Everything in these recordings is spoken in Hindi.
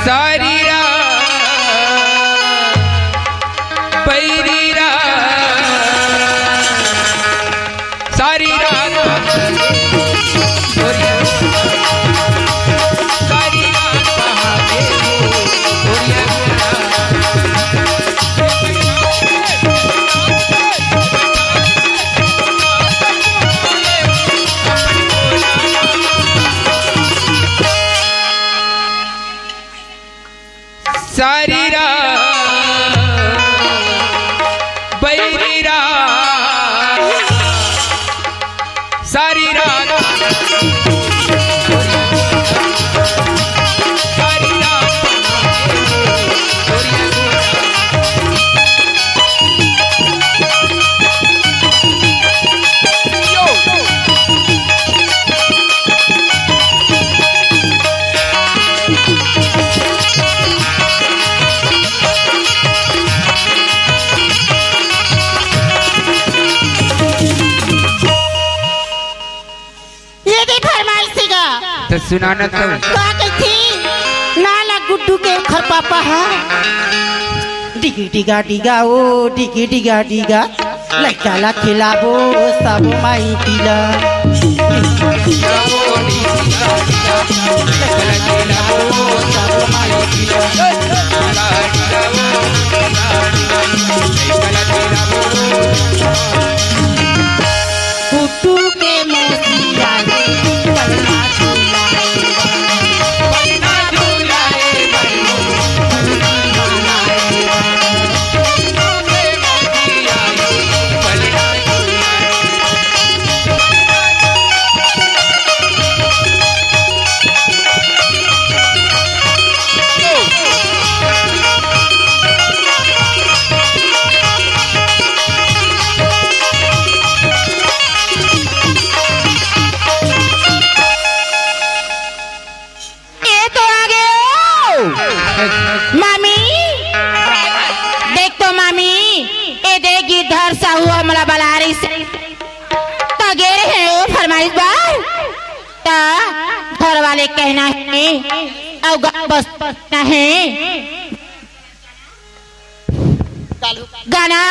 सारी पैरी सारी सारी बैरी सारी तो सुनाना तो का कहती नाला गुड्डू के घर पापा है डिगी डिगा डिगा ओ डिगी डिगा डिगा लड़का ला खिलाबो सब माई पीला गुड्डू के मौसिया मामी देख तो मामी ए देख गिरधर साहू हमला बलारी से तगेरे हैं ओ फरमाइश बार ता घर वाले कहना है और बस है गाना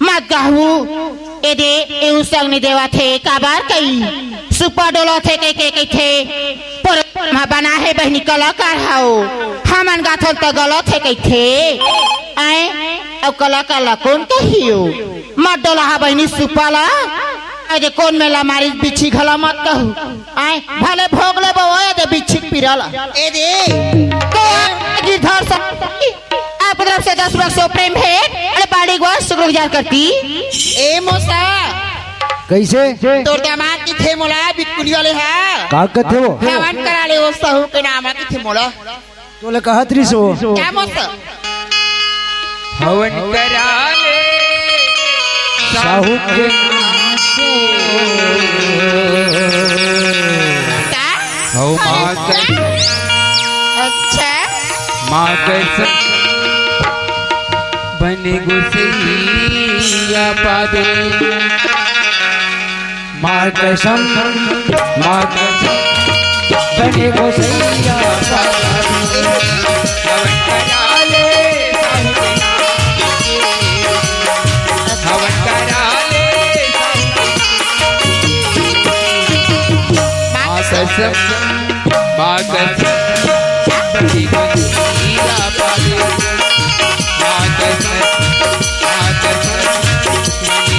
मत गाहू ए दे एउ संग नहीं देवा थे काबार कई सुपर डोलो थे के थे पर बना है बहनी कलाकार हाओ हमन गाथल तो गलत है थे आए अब कलाकार कौन कहियो मत डोला हा बहनी सुपाला अरे कौन मेला मारी बिछी घला मत कहू आए भले भोग ले बवा दे बिछी पिराला ए दे तो गिरधर सा आप तरफ से 10 रुपए सो प्रेम है अरे बाड़ी गो शुक्रगुजार करती ए मोसा कैसे तोर दामाद की थे मोला बिकुली वाले है का कथे वो हवन करा ले वो सहू के नाम की थे मोला तोले कहत रही सो क्या मोसा हवन करा ले साहू के नाम से क्या हौ माँ अच्छा माँ कसम बने गुसैया पादे माँ कसम बने गोसैया हवन करा ले हवन करा ले माँ कसम माँ कसम बने गुसैया पादे माँ कसम बने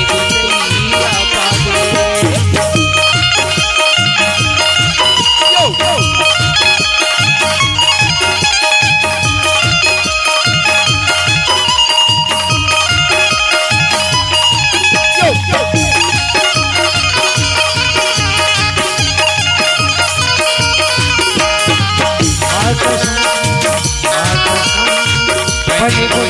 गुसैया पादे बने